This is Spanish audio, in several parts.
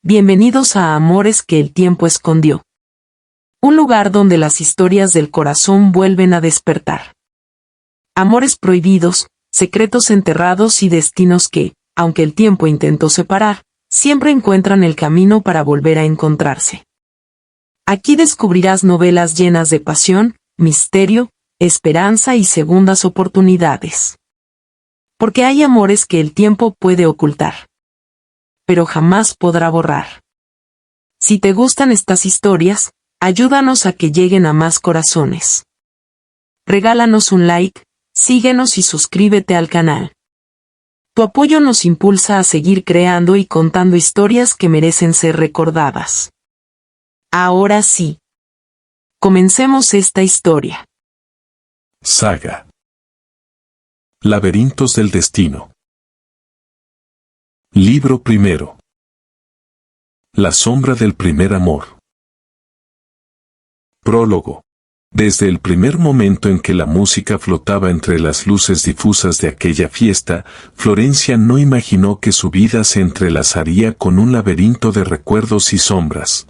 Bienvenidos a Amores que el tiempo escondió. Un lugar donde las historias del corazón vuelven a despertar. Amores prohibidos, secretos enterrados y destinos que, aunque el tiempo intentó separar, siempre encuentran el camino para volver a encontrarse. Aquí descubrirás novelas llenas de pasión, misterio, esperanza y segundas oportunidades. Porque hay amores que el tiempo puede ocultar, pero jamás podrá borrar. Si te gustan estas historias, ayúdanos a que lleguen a más corazones. Regálanos un like, síguenos y suscríbete al canal. Tu apoyo nos impulsa a seguir creando y contando historias que merecen ser recordadas. Ahora sí. Comencemos esta historia. Saga. Laberintos del destino. Libro primero. La sombra del primer amor. Prólogo. Desde el primer momento en que la música flotaba entre las luces difusas de aquella fiesta, Florencia no imaginó que su vida se entrelazaría con un laberinto de recuerdos y sombras.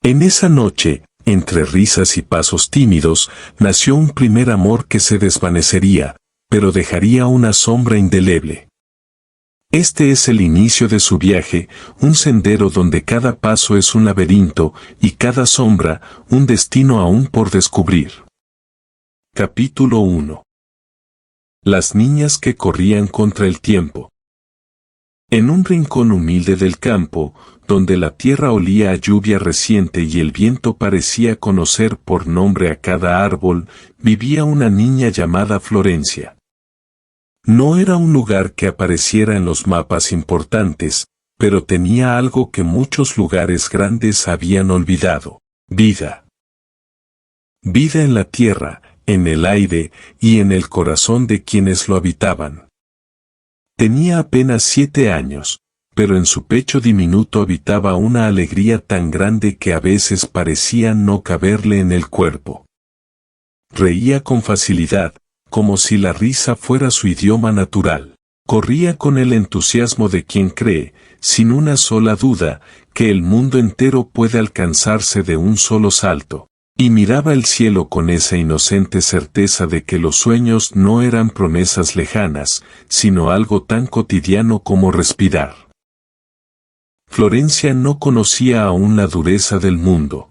En esa noche, entre risas y pasos tímidos, nació un primer amor que se desvanecería, pero dejaría una sombra indeleble. Este es el inicio de su viaje, un sendero donde cada paso es un laberinto, y cada sombra, un destino aún por descubrir. Capítulo 1. Las niñas que corrían contra el tiempo. En un rincón humilde del campo, donde la tierra olía a lluvia reciente y el viento parecía conocer por nombre a cada árbol, vivía una niña llamada Florencia. No era un lugar que apareciera en los mapas importantes, pero tenía algo que muchos lugares grandes habían olvidado: vida. Vida en la tierra, en el aire y en el corazón de quienes lo habitaban. Tenía apenas 7 años, pero en su pecho diminuto habitaba una alegría tan grande que a veces parecía no caberle en el cuerpo. Reía con facilidad, como si la risa fuera su idioma natural. Corría con el entusiasmo de quien cree, sin una sola duda, que el mundo entero puede alcanzarse de un solo salto. Y miraba el cielo con esa inocente certeza de que los sueños no eran promesas lejanas, sino algo tan cotidiano como respirar. Florencia no conocía aún la dureza del mundo.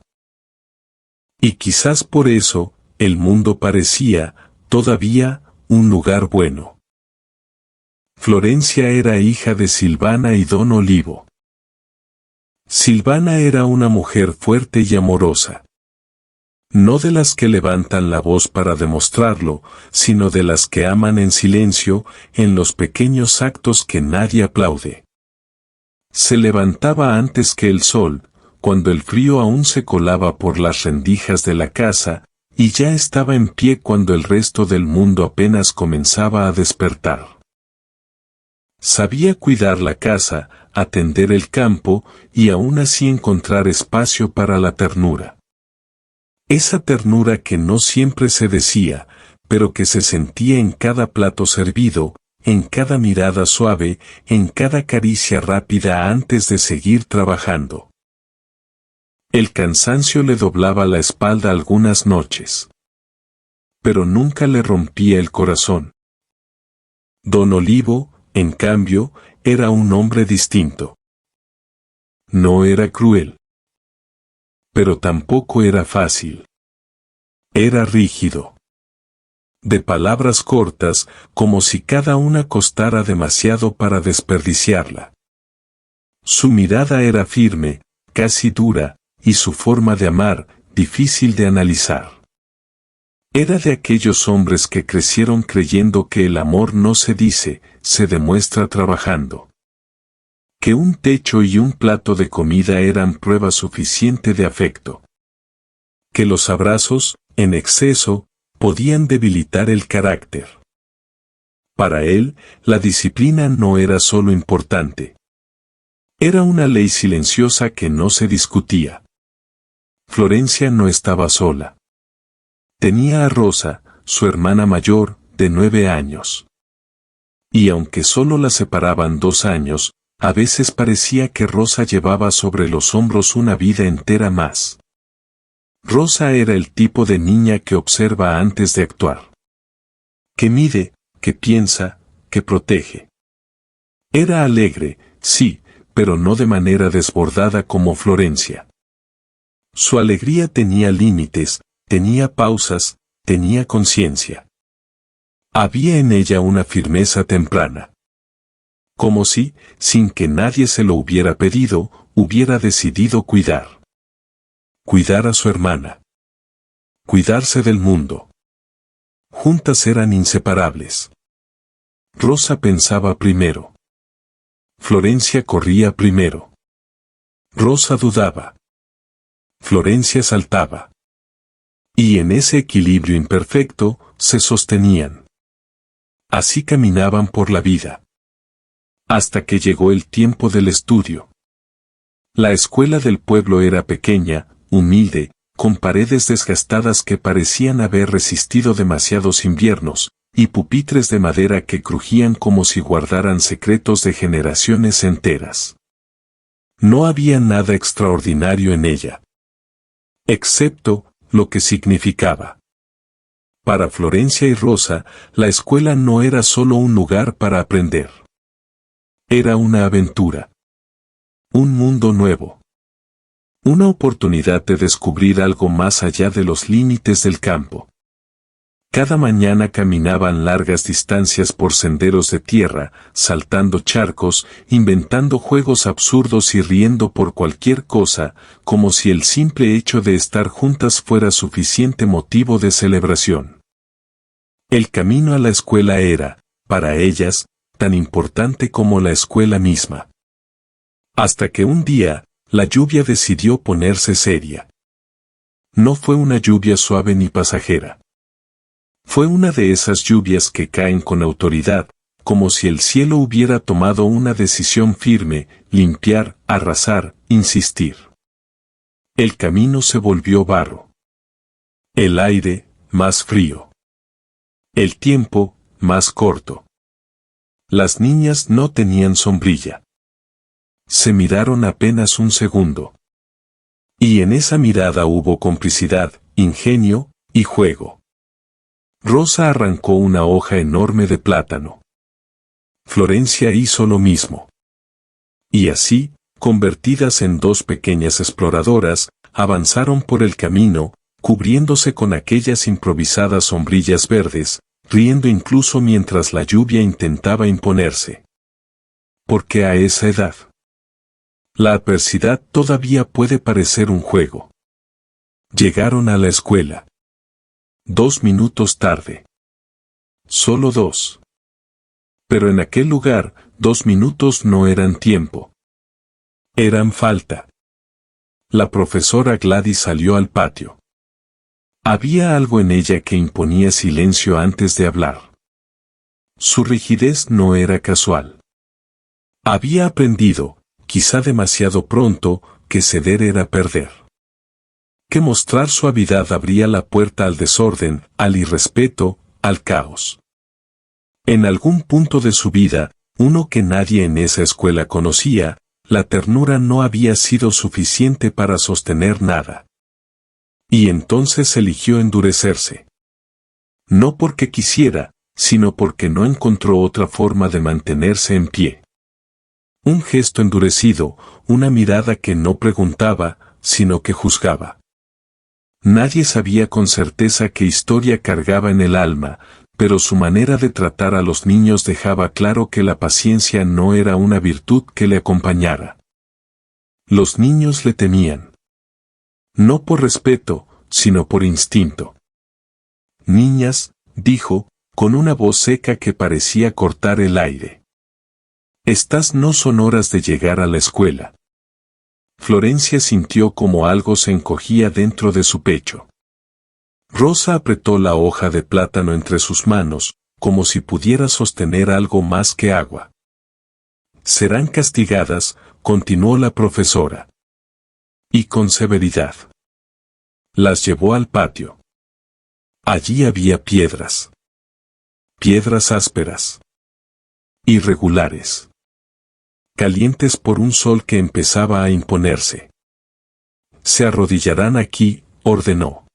Y quizás por eso, el mundo parecía, todavía, un lugar bueno. Florencia era hija de Silvana y Don Olivo. Silvana era una mujer fuerte y amorosa. No de las que levantan la voz para demostrarlo, sino de las que aman en silencio, en los pequeños actos que nadie aplaude. Se levantaba antes que el sol, cuando el frío aún se colaba por las rendijas de la casa, y ya estaba en pie cuando el resto del mundo apenas comenzaba a despertar. Sabía cuidar la casa, atender el campo, y aún así encontrar espacio para la ternura. Esa ternura que no siempre se decía, pero que se sentía en cada plato servido, en cada mirada suave, en cada caricia rápida antes de seguir trabajando. El cansancio le doblaba la espalda algunas noches, pero nunca le rompía el corazón. Don Olivo, en cambio, era un hombre distinto. No era cruel, pero tampoco era fácil. Era rígido. De palabras cortas, como si cada una costara demasiado para desperdiciarla. Su mirada era firme, casi dura, y su forma de amar, difícil de analizar. Era de aquellos hombres que crecieron creyendo que el amor no se dice, se demuestra trabajando. Que un techo y un plato de comida eran prueba suficiente de afecto. Que los abrazos, en exceso, podían debilitar el carácter. Para él, la disciplina no era solo importante. Era una ley silenciosa que no se discutía. Florencia no estaba sola. Tenía a Rosa, su hermana mayor, de 9 años. Y aunque solo la separaban 2 años, A veces parecía que Rosa llevaba sobre los hombros una vida entera más. Rosa era el tipo de niña que observa antes de actuar. Que mide, que piensa, que protege. Era alegre, sí, pero no de manera desbordada como Florencia. Su alegría tenía límites, tenía pausas, tenía conciencia. Había en ella una firmeza temprana. Como si, sin que nadie se lo hubiera pedido, hubiera decidido cuidar. Cuidar a su hermana. Cuidarse del mundo. Juntas eran inseparables. Rosa pensaba primero. Florencia corría primero. Rosa dudaba. Florencia saltaba. Y en ese equilibrio imperfecto, se sostenían. Así caminaban por la vida. Hasta que llegó el tiempo del estudio. La escuela del pueblo era pequeña, humilde, con paredes desgastadas que parecían haber resistido demasiados inviernos, y pupitres de madera que crujían como si guardaran secretos de generaciones enteras. No había nada extraordinario en ella. Excepto lo que significaba. Para Florencia y Rosa, la escuela no era solo un lugar para aprender. Era una aventura. Un mundo nuevo. Una oportunidad de descubrir algo más allá de los límites del campo. Cada mañana caminaban largas distancias por senderos de tierra, saltando charcos, inventando juegos absurdos y riendo por cualquier cosa, como si el simple hecho de estar juntas fuera suficiente motivo de celebración. El camino a la escuela era, para ellas, tan importante como la escuela misma. Hasta que un día, la lluvia decidió ponerse seria. No fue una lluvia suave ni pasajera. Fue una de esas lluvias que caen con autoridad, como si el cielo hubiera tomado una decisión firme, limpiar, arrasar, insistir. El camino se volvió barro. El aire, más frío. El tiempo, más corto. Las niñas no tenían sombrilla. Se miraron apenas un segundo. Y en esa mirada hubo complicidad, ingenio y juego. Rosa arrancó una hoja enorme de plátano. Florencia hizo lo mismo. Y así, convertidas en dos pequeñas exploradoras, avanzaron por el camino, cubriéndose con aquellas improvisadas sombrillas verdes, riendo incluso mientras la lluvia intentaba imponerse. Porque a esa edad, la adversidad todavía puede parecer un juego. Llegaron a la escuela. 2 minutos tarde. Solo 2. Pero en aquel lugar, 2 minutos no eran tiempo. Eran falta. La profesora Gladys salió al patio. Había algo en ella que imponía silencio antes de hablar. Su rigidez no era casual. Había aprendido, quizá demasiado pronto, que ceder era perder. Que mostrar suavidad abría la puerta al desorden, al irrespeto, al caos. En algún punto de su vida, uno que nadie en esa escuela conocía, la ternura no había sido suficiente para sostener nada. Y entonces eligió endurecerse. No porque quisiera, sino porque no encontró otra forma de mantenerse en pie. Un gesto endurecido, una mirada que no preguntaba, sino que juzgaba. Nadie sabía con certeza qué historia cargaba en el alma, pero su manera de tratar a los niños dejaba claro que la paciencia no era una virtud que le acompañara. Los niños le temían. No por respeto, sino por instinto. Niñas, dijo, con una voz seca que parecía cortar el aire. Estas no son horas de llegar a la escuela. Florencia sintió como algo se encogía dentro de su pecho. Rosa apretó la hoja de plátano entre sus manos, como si pudiera sostener algo más que agua. Serán castigadas, continuó la profesora. Y con severidad. Las llevó al patio. Allí había piedras. Piedras ásperas. Irregulares. calientes por un sol que empezaba a imponerse. Se arrodillarán aquí, ordenó.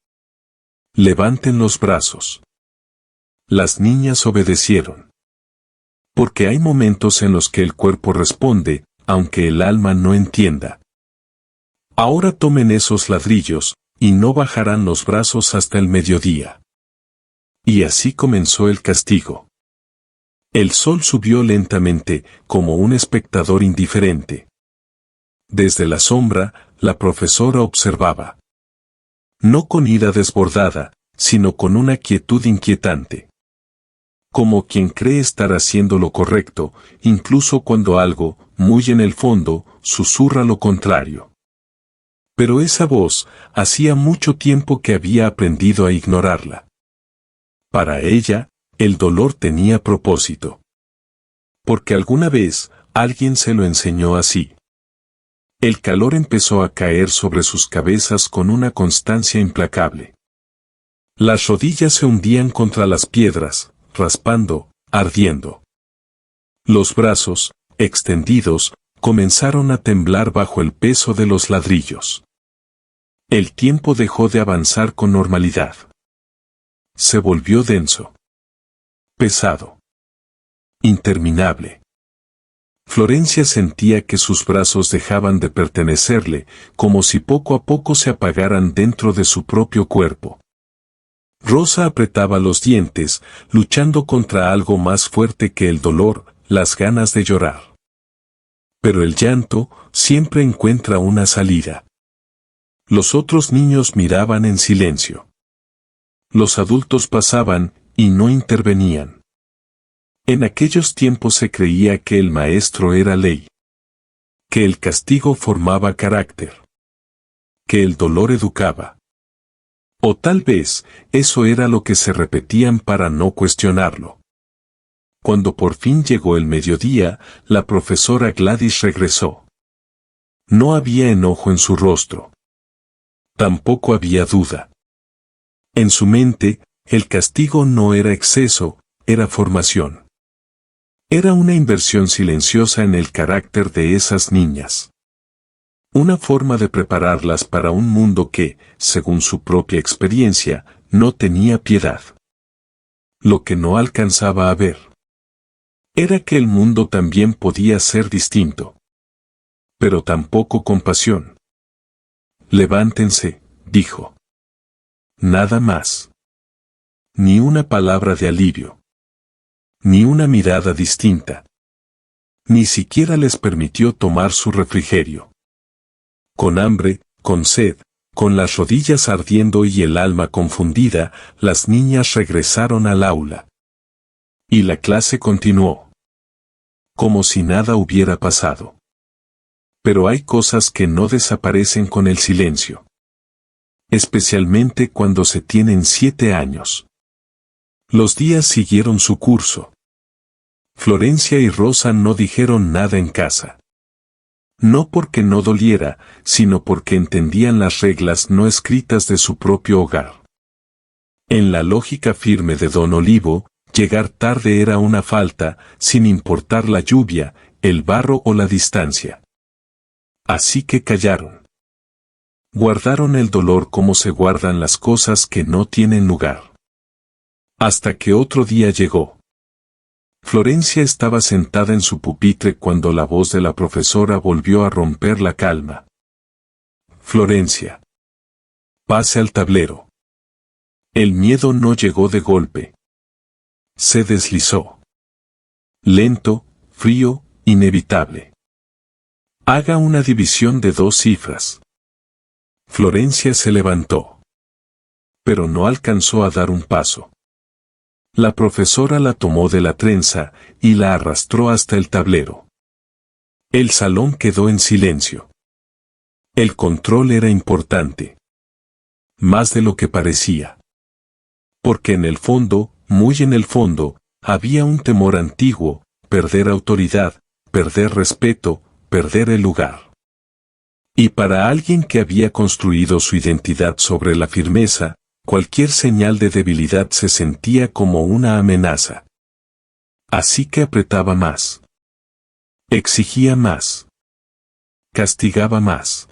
Levanten los brazos. Las niñas obedecieron. Porque hay momentos en los que el cuerpo responde, aunque el alma no entienda. Ahora tomen esos ladrillos, y no bajarán los brazos hasta el mediodía. Y así comenzó el castigo. El sol subió lentamente, como un espectador indiferente. Desde la sombra, la profesora observaba. No con ira desbordada, sino con una quietud inquietante. Como quien cree estar haciendo lo correcto, incluso cuando algo, muy en el fondo, susurra lo contrario. Pero esa voz, hacía mucho tiempo que había aprendido a ignorarla. Para ella, el dolor tenía propósito. Porque alguna vez, alguien se lo enseñó así. El calor empezó a caer sobre sus cabezas con una constancia implacable. Las rodillas se hundían contra las piedras, raspando, ardiendo. Los brazos, extendidos, comenzaron a temblar bajo el peso de los ladrillos. El tiempo dejó de avanzar con normalidad. Se volvió denso. Pesado. Interminable. Florencia sentía que sus brazos dejaban de pertenecerle, como si poco a poco se apagaran dentro de su propio cuerpo. Rosa apretaba los dientes, luchando contra algo más fuerte que el dolor, las ganas de llorar. Pero el llanto siempre encuentra una salida. Los otros niños miraban en silencio. Los adultos pasaban, y no intervenían. En aquellos tiempos se creía que el maestro era ley. Que el castigo formaba carácter. Que el dolor educaba. O tal vez, eso era lo que se repetían para no cuestionarlo. Cuando por fin llegó el mediodía, la profesora Gladys regresó. No había enojo en su rostro. Tampoco había duda. En su mente, el castigo no era exceso, era formación. Era una inversión silenciosa en el carácter de esas niñas. Una forma de prepararlas para un mundo que, según su propia experiencia, no tenía piedad. Lo que no alcanzaba a ver era que el mundo también podía ser distinto. Pero tampoco compasión. Levántense, dijo. Nada más. Ni una palabra de alivio. Ni una mirada distinta. Ni siquiera les permitió tomar su refrigerio. Con hambre, con sed, con las rodillas ardiendo y el alma confundida, las niñas regresaron al aula. Y la clase continuó. Como si nada hubiera pasado. Pero hay cosas que no desaparecen con el silencio. Especialmente cuando se tienen 7 años. Los días siguieron su curso. Florencia y Rosa no dijeron nada en casa. No porque no doliera, sino porque entendían las reglas no escritas de su propio hogar. En la lógica firme de Don Olivo, llegar tarde era una falta, sin importar la lluvia, el barro o la distancia. Así que callaron. Guardaron el dolor como se guardan las cosas que no tienen lugar. Hasta que otro día llegó. Florencia estaba sentada en su pupitre cuando la voz de la profesora volvió a romper la calma. Florencia. Pase al tablero. El miedo no llegó de golpe. Se deslizó. Lento, frío, inevitable. Haga una división de 2 cifras. Florencia se levantó. Pero no alcanzó a dar un paso. La profesora la tomó de la trenza y la arrastró hasta el tablero. El salón quedó en silencio. El control era importante. Más de lo que parecía. Porque en el fondo, muy en el fondo, había un temor antiguo, perder autoridad, perder respeto, perder el lugar. Y para alguien que había construido su identidad sobre la firmeza, cualquier señal de debilidad se sentía como una amenaza. Así que apretaba más. Exigía más. Castigaba más.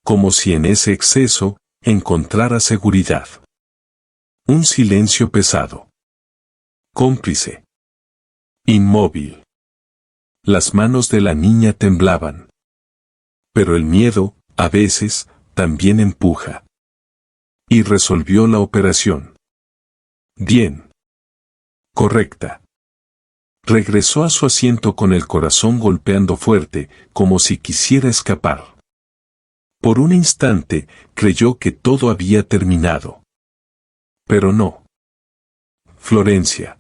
Como si en ese exceso encontrara seguridad. Un silencio pesado. Cómplice. Inmóvil. Las manos de la niña temblaban. Pero el miedo, a veces, también empuja. Y resolvió la operación. Bien. Correcta. Regresó a su asiento con el corazón golpeando fuerte, como si quisiera escapar. Por un instante, creyó que todo había terminado. Pero no. Florencia.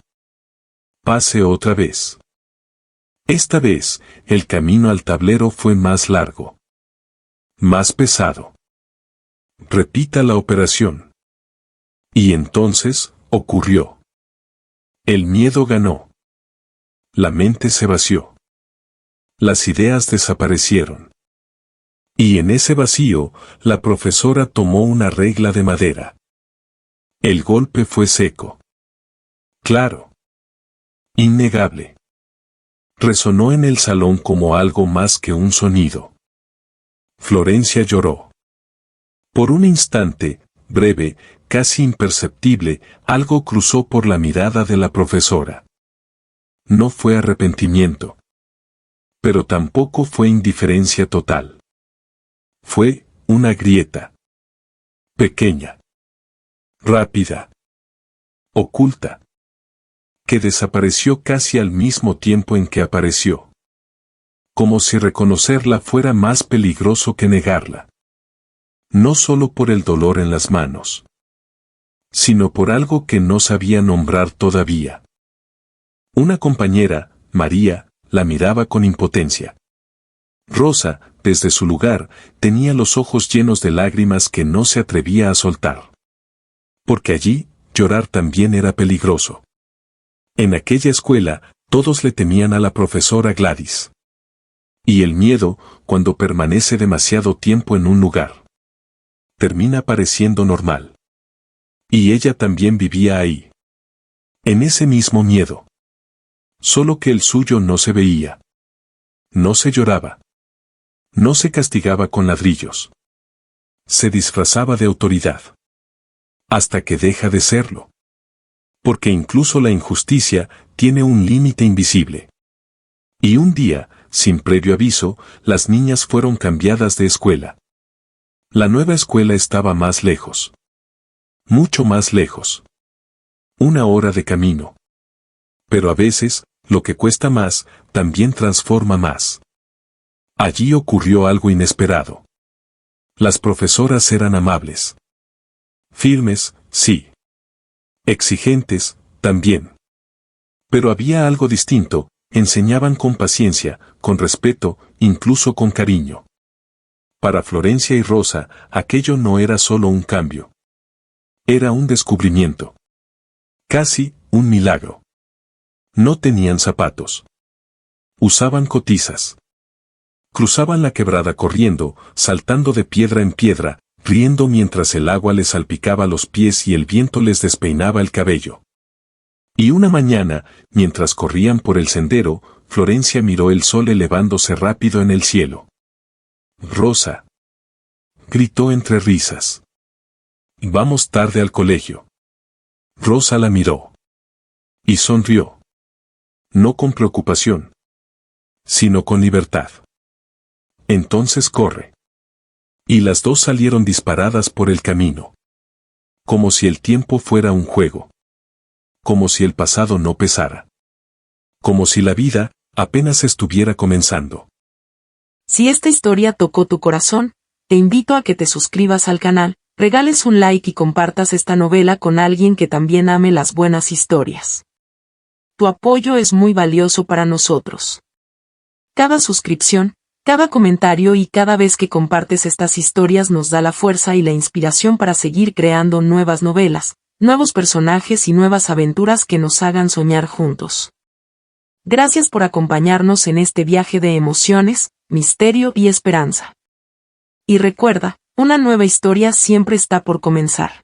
Pase otra vez. Esta vez, el camino al tablero fue más largo. Más pesado. Repita la operación. Y entonces, ocurrió. El miedo ganó. La mente se vació. Las ideas desaparecieron. Y en ese vacío, la profesora tomó una regla de madera. El golpe fue seco. Claro. Innegable. Resonó en el salón como algo más que un sonido. Florencia lloró. Por un instante, breve, casi imperceptible, algo cruzó por la mirada de la profesora. No fue arrepentimiento. Pero tampoco fue indiferencia total. Fue una grieta. Pequeña. Rápida. Oculta. Que desapareció casi al mismo tiempo en que apareció. Como si reconocerla fuera más peligroso que negarla. No solo por el dolor en las manos, sino por algo que no sabía nombrar todavía. Una compañera, María, la miraba con impotencia. Rosa, desde su lugar, tenía los ojos llenos de lágrimas que no se atrevía a soltar. Porque allí, llorar también era peligroso. En aquella escuela, todos le temían a la profesora Gladys. Y el miedo, cuando permanece demasiado tiempo en un lugar, termina pareciendo normal. Y ella también vivía ahí. En ese mismo miedo. Solo que el suyo no se veía. No se lloraba. No se castigaba con ladrillos. Se disfrazaba de autoridad. Hasta que deja de serlo. Porque incluso la injusticia tiene un límite invisible. Y un día, sin previo aviso, las niñas fueron cambiadas de escuela. La nueva escuela estaba más lejos. Mucho más lejos. 1 hora de camino. Pero a veces, lo que cuesta más, también transforma más. Allí ocurrió algo inesperado. Las profesoras eran amables. Firmes, sí. Exigentes, también. Pero había algo distinto, enseñaban con paciencia, con respeto, incluso con cariño. Para Florencia y Rosa, aquello no era solo un cambio. Era un descubrimiento. Casi, un milagro. No tenían zapatos. Usaban cotizas. Cruzaban la quebrada corriendo, saltando de piedra en piedra, riendo mientras el agua les salpicaba los pies y el viento les despeinaba el cabello. Y una mañana, mientras corrían por el sendero, Florencia miró el sol elevándose rápido en el cielo. «Rosa», gritó entre risas. «Vamos tarde al colegio». Rosa la miró. Y sonrió. No con preocupación, sino con libertad. «Entonces corre». Y las dos salieron disparadas por el camino. Como si el tiempo fuera un juego. Como si el pasado no pesara. Como si la vida apenas estuviera comenzando. Si esta historia tocó tu corazón, te invito a que te suscribas al canal, regales un like y compartas esta novela con alguien que también ame las buenas historias. Tu apoyo es muy valioso para nosotros. Cada suscripción, cada comentario y cada vez que compartes estas historias nos da la fuerza y la inspiración para seguir creando nuevas novelas, nuevos personajes y nuevas aventuras que nos hagan soñar juntos. Gracias por acompañarnos en este viaje de emociones, misterio y esperanza. Y recuerda, una nueva historia siempre está por comenzar.